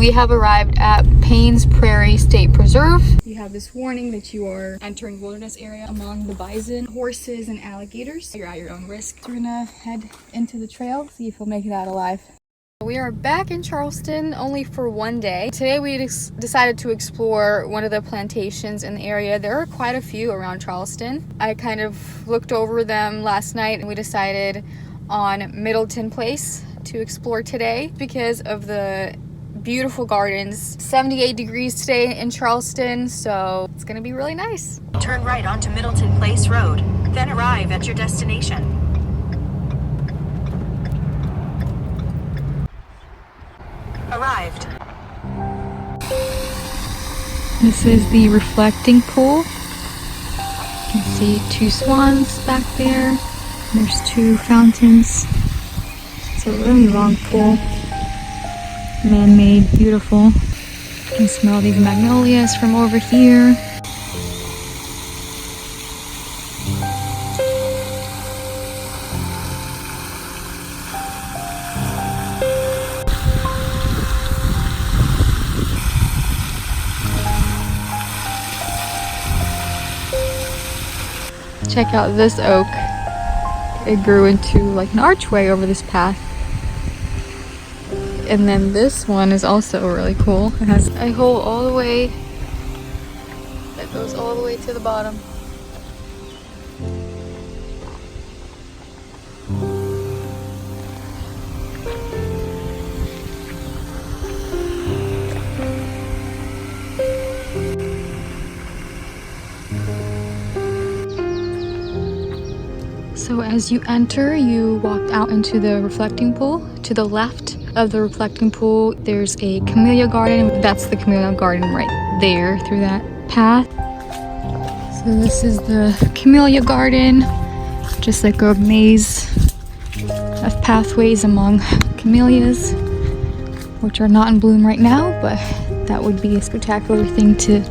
We have arrived at Payne's Prairie State Preserve. You have this warning that you are entering wilderness area among the bison, horses, and alligators. You're at your own risk. We're gonna head into the trail, see if we'll make it out alive. We are back in Charleston only for one day. Today we decided to explore one of the plantations in the area. There are quite a few around Charleston. I kind of looked over them last night and we decided on Middleton Place to explore today because of the beautiful gardens. 78 degrees today in Charleston, so it's gonna be really nice. Turn right onto Middleton Place Road, then arrive at your destination. Arrived. This is the reflecting pool. You can see two swans back there. There's two fountains. It's a really long pool. Man-made, beautiful. You can smell these magnolias from over here. Check out this oak. It grew into like an archway over this path. And then this one is also really cool. It has a hole all the way that goes all the way to the bottom. So as you enter, you walk out into the reflecting pool. To the left of the reflecting pool, there's a Camellia Garden. That's the Camellia Garden right there through that path. So this is the Camellia Garden, just like a maze of pathways among camellias, which are not in bloom right now, but that would be a spectacular thing to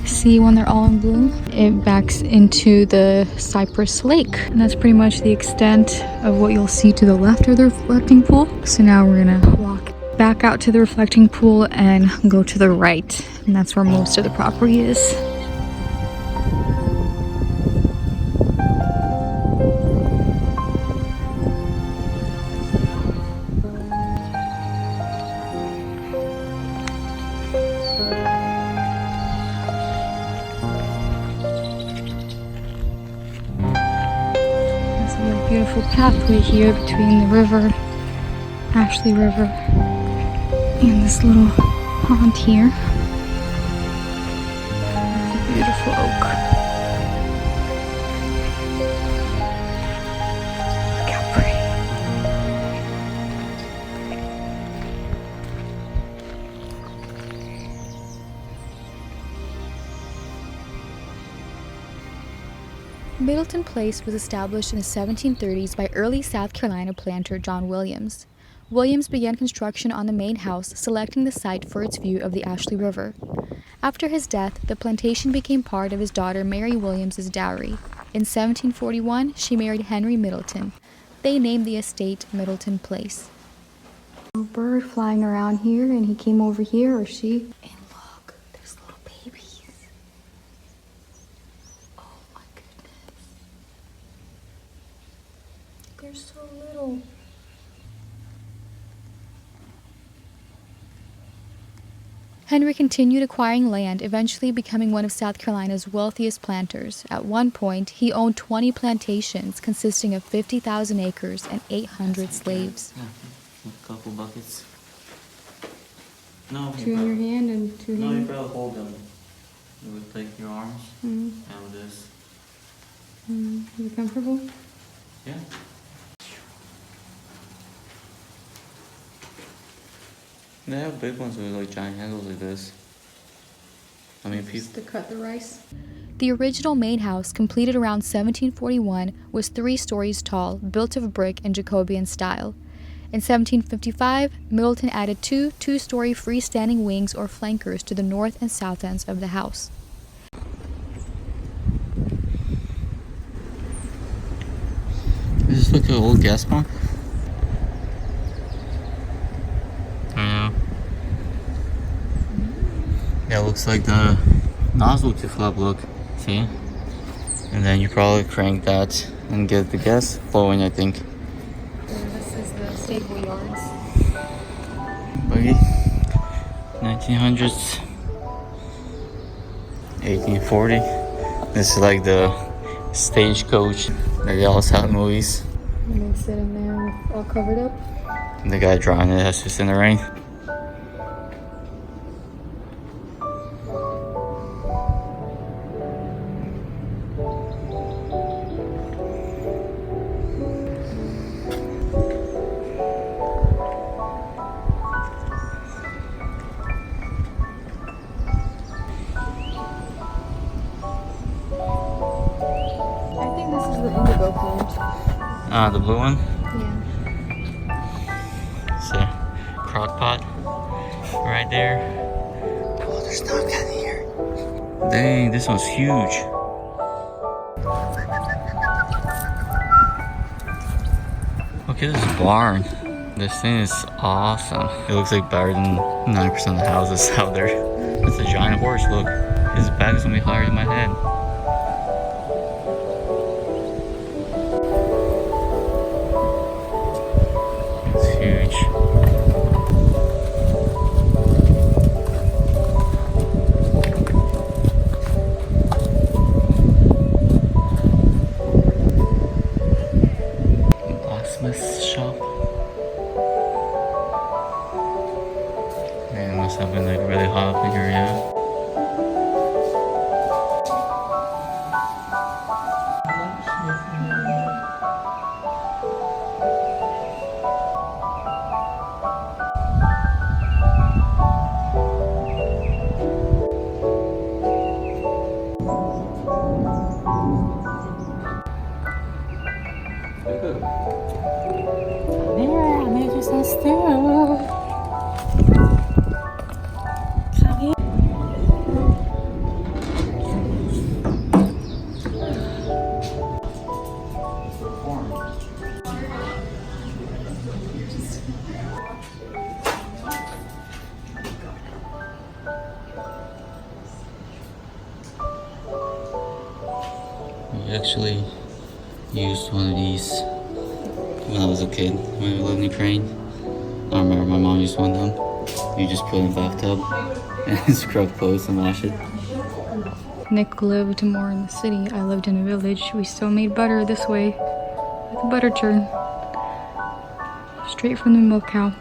see when they're all in bloom. It backs into the Cypress Lake, and that's pretty much the extent of what you'll see to the left of the reflecting pool. So now we're gonna walk back out to the reflecting pool and go to the right, and that's where most of the property is. Beautiful pathway here between the river, Ashley River, and this little pond here. It's a beautiful oak. Look how pretty. Middleton Place was established in the 1730s by early South Carolina planter John Williams. Williams began construction on the main house, selecting the site for its view of the Ashley River. After his death, the plantation became part of his daughter Mary Williams's dowry. In 1741, she married Henry Middleton. They named the estate Middleton Place. A bird flying around here, and he came over here, or she. And look, there's little babies. Oh my goodness. They're so little. Henry continued acquiring land, eventually becoming one of South Carolina's wealthiest planters. At one point, he owned 20 plantations consisting of 50,000 acres and 800 slaves. Yeah, a couple buckets. No, Two in your hand and two no, in you probably hold them with like your arms and with this. You comfortable? Yeah. They have big ones with like giant handles like this. I mean, people. To cut the rice. The original main house, completed around 1741, was 3 stories tall, built of brick in Jacobean style. In 1755, Middleton added 2 two-story freestanding wings or flankers to the north and south ends of the house. Does this look like an old gas pump? I know. That looks like the nozzle to flip, look. See? And then you probably crank that and get the gas flowing, I think. This is the stable yards. Buggy. 1900s. 1840. This is like the stagecoach that they always have in movies. And they sit in there all covered up. And the guy drawing it has to sit in the rain. I think this is the indigo paint. Ah, the blue one? Yeah. It's a crock pot right there. Oh, there's not cat in here. Dang, this one's huge. Look at this barn. This thing is awesome. It looks like better than 90% of the houses out there. It's a giant horse, look. His back is gonna be higher than my head. It's huge. Blacksmith shop. Man, it must have been like really hot up in here, yeah. There, I made you some stew. We actually used one of these when I was a kid, when we lived in Ukraine. I remember my mom used one of them. You just put it in the bathtub and scrub clothes and wash it. Nick lived more in the city. I lived in a village. We still made butter this way with a butter churn. Straight from the milk cow.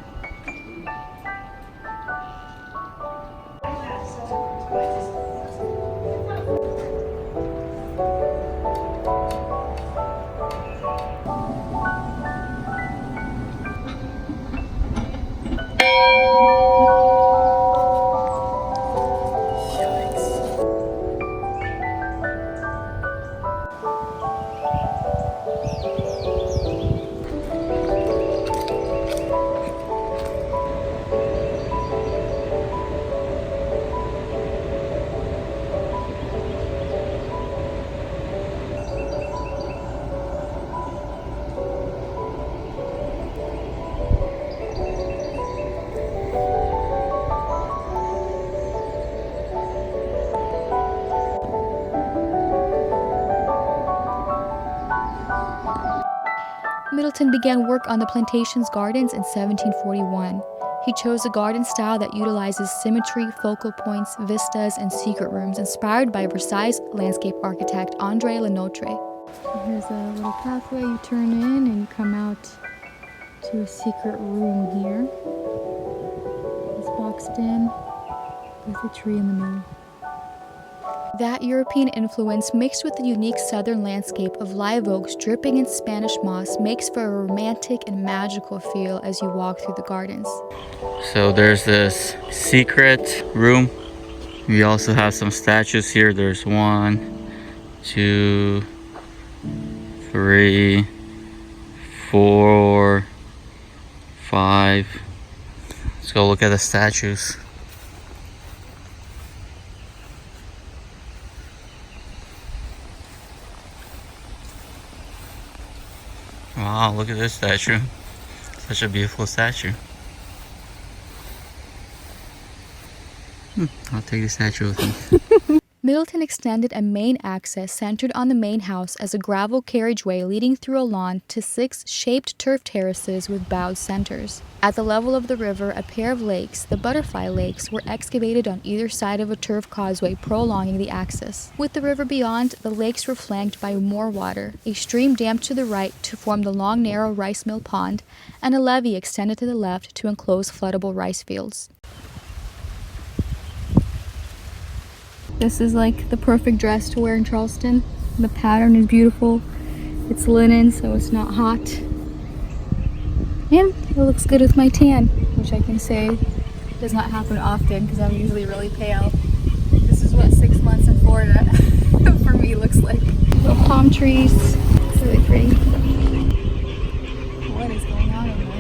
Middleton began work on the plantation's gardens in 1741. He chose a garden style that utilizes symmetry, focal points, vistas, and secret rooms, inspired by Versailles landscape architect André Le Notre. Here's a little pathway you turn in and you come out to a secret room here. It's boxed in with a tree in the middle. That European influence mixed with the unique southern landscape of live oaks dripping in Spanish moss makes for a romantic and magical feel as you walk through the gardens. So there's this secret room. We also have some statues here. There's 1, 2, 3, 4, 5. Let's go look at the statues. Wow, look at this statue. Such a beautiful statue. I'll take the statue with me. Middleton extended a main access centered on the main house as a gravel carriageway leading through a lawn to 6 shaped turf terraces with bowed centers. At the level of the river, a pair of lakes, the Butterfly Lakes, were excavated on either side of a turf causeway prolonging the axis. With the river beyond, the lakes were flanked by more water, a stream dammed to the right to form the long narrow rice mill pond, and a levee extended to the left to enclose floodable rice fields. This is like the perfect dress to wear in Charleston. The pattern is beautiful. It's linen, so it's not hot. And it looks good with my tan, which I can say does not happen often because I'm usually really pale. This is what 6 months in Florida for me looks like. Little palm trees. It's really pretty. What is going on over there?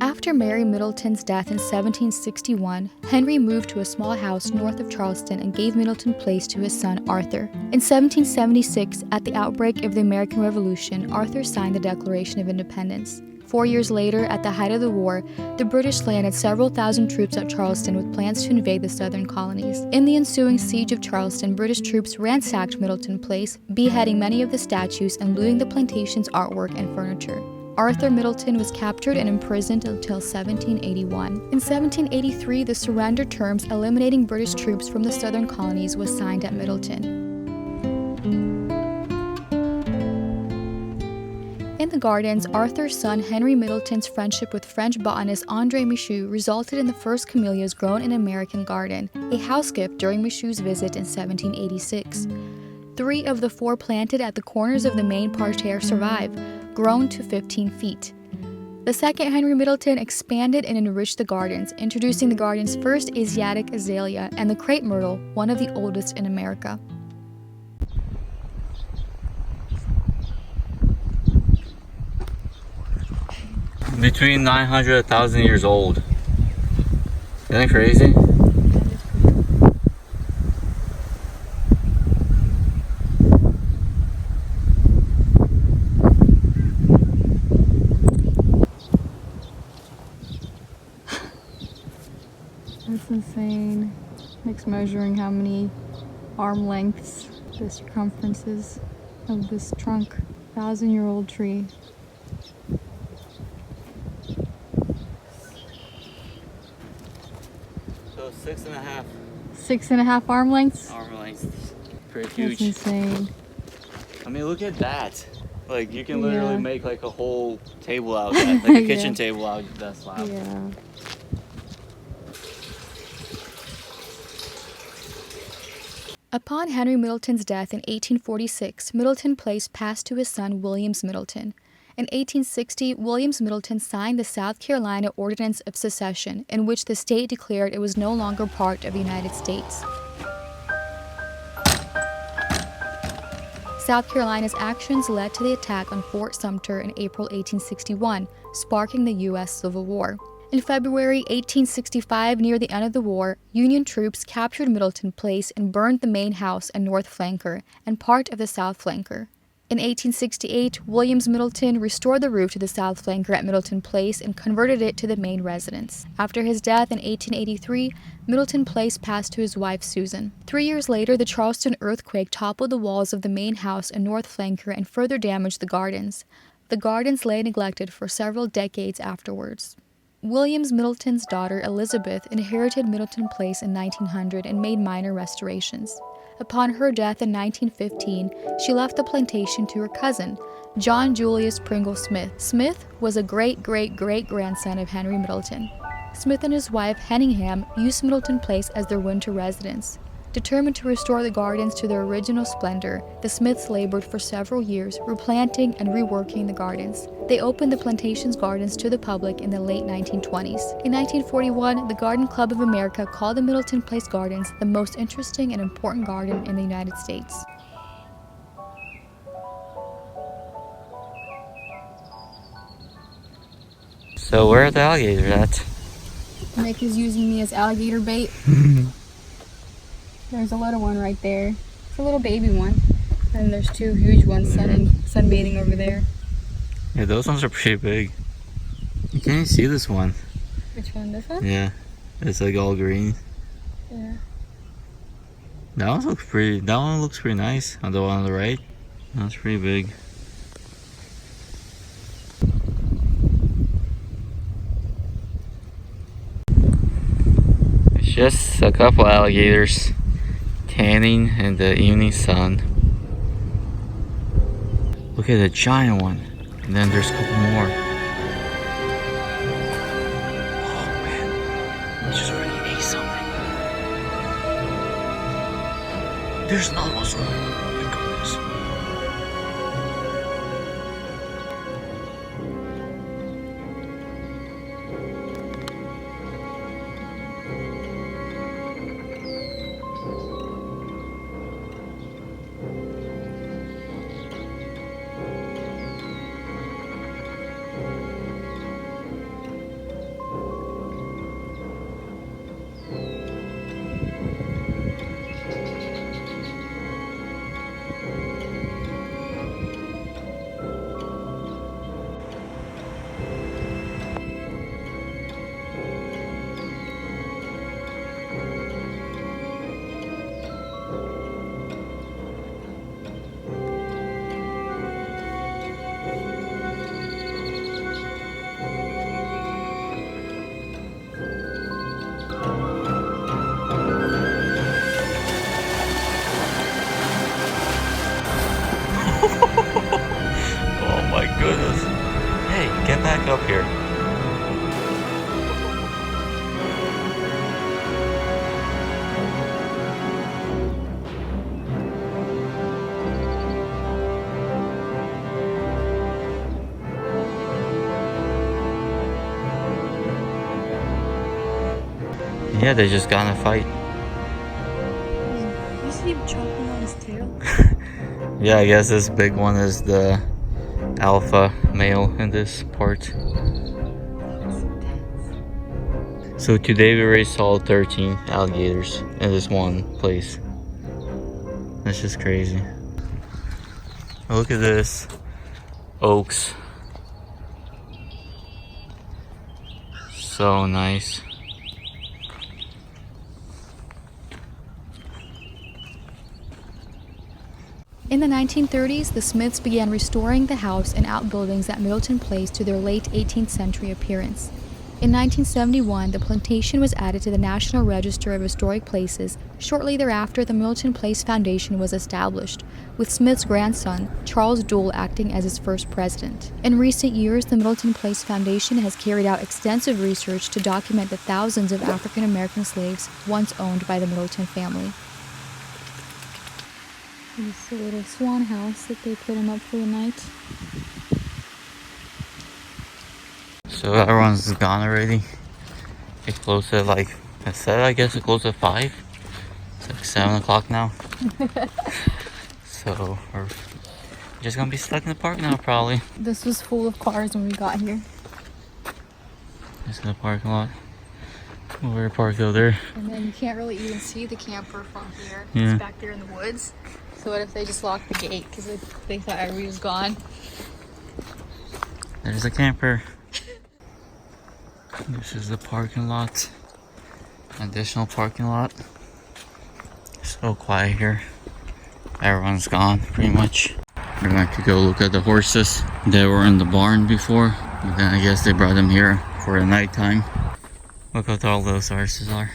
After Mary Middleton's death in 1761, Henry moved to a small house north of Charleston and gave Middleton Place to his son Arthur. In 1776, at the outbreak of the American Revolution, Arthur signed the Declaration of Independence. 4 years later, at the height of the war, the British landed several thousand troops at Charleston with plans to invade the southern colonies. In the ensuing siege of Charleston, British troops ransacked Middleton Place, beheading many of the statues and looting the plantation's artwork and furniture. Arthur Middleton was captured and imprisoned until 1781. In 1783, the surrender terms eliminating British troops from the southern colonies was signed at Middleton. In the gardens, Arthur's son Henry Middleton's friendship with French botanist André Michaux resulted in the first camellias grown in an American garden, a house gift during Michaux's visit in 1786. 3 of the 4 planted at the corners of the main parterre survive, grown to 15 feet. The second Henry Middleton expanded and enriched the gardens, introducing the garden's first Asiatic azalea and the crepe myrtle, one of the oldest in America. Between 900 and 1,000 years old. Isn't that crazy? That's insane. It's measuring how many arm lengths the circumference is of this trunk. 1,000-year-old tree. So 6.5. 6.5 arm lengths? Arm lengths. Pretty huge. That's insane. I mean, look at that. Like, you can literally Yeah. make like a whole table out of that. Like a kitchen Yeah. table out of that slab. Yeah. Upon Henry Middleton's death in 1846, Middleton Place passed to his son Williams Middleton. In 1860, Williams Middleton signed the South Carolina Ordinance of Secession, in which the state declared it was no longer part of the United States. South Carolina's actions led to the attack on Fort Sumter in April 1861, sparking the U.S. Civil War. In February 1865, near the end of the war, Union troops captured Middleton Place and burned the main house and north flanker and part of the south flanker. In 1868, Williams Middleton restored the roof to the south flanker at Middleton Place and converted it to the main residence. After his death in 1883, Middleton Place passed to his wife Susan. 3 years later, the Charleston earthquake toppled the walls of the main house and north flanker and further damaged the gardens. The gardens lay neglected for several decades afterwards. Williams Middleton's daughter Elizabeth inherited Middleton Place in 1900 and made minor restorations. Upon her death in 1915, she left the plantation to her cousin, John Julius Pringle Smith. Smith was a great-great-great-grandson of Henry Middleton. Smith and his wife, Henningham, used Middleton Place as their winter residence. Determined to restore the gardens to their original splendor, the Smiths labored for several years, replanting and reworking the gardens. They opened the plantation's gardens to the public in the late 1920s. In 1941, the Garden Club of America called the Middleton Place Gardens the most interesting and important garden in the United States. So where are the alligators at? Nick is using me as alligator bait. There's a little one right there. It's a little baby one. And there's two huge ones sunbathing over there. Yeah, those ones are pretty big. You can't even see this one. Which one? This one? Yeah, it's like all green. Yeah. That one looks pretty. That one looks pretty nice. On the one on the right, that's pretty big. It's just a couple alligators tanning in the evening sun. Look at the giant one, and then there's a couple more. Just really ate something. There's another one swimming. Oh my goodness. Oh my goodness. Hey, get back up here. Yeah, they just got in a fight. You see him chopping on his tail? Yeah, I guess this big one is the alpha male in this part. So today we raised all 13 alligators in this one place. That's just crazy. Look at this. Oaks. So nice. In the 1930s, the Smiths began restoring the house and outbuildings at Middleton Place to their late 18th century appearance. In 1971, the plantation was added to the National Register of Historic Places. Shortly thereafter, the Middleton Place Foundation was established, with Smith's grandson, Charles Dole, acting as its first president. In recent years, the Middleton Place Foundation has carried out extensive research to document the thousands of African American slaves once owned by the Middleton family. This little swan house that they put him up for the night. So everyone's gone already. It closed at like, I said, I guess it closed at 5. It's like 7 o'clock now. So we're just gonna be stuck in the park now probably. This was full of cars when we got here. Just in the parking lot. We're parked over there. And then you can't really even see the camper from here. Yeah. It's back there in the woods. So what if they just locked the gate because they thought everybody was gone? There's a camper. This is the parking lot. Additional parking lot. So quiet here. Everyone's gone pretty much. We're going to go look at the horses. They were in the barn before. But then I guess they brought them here for the nighttime. Look how tall those horses are.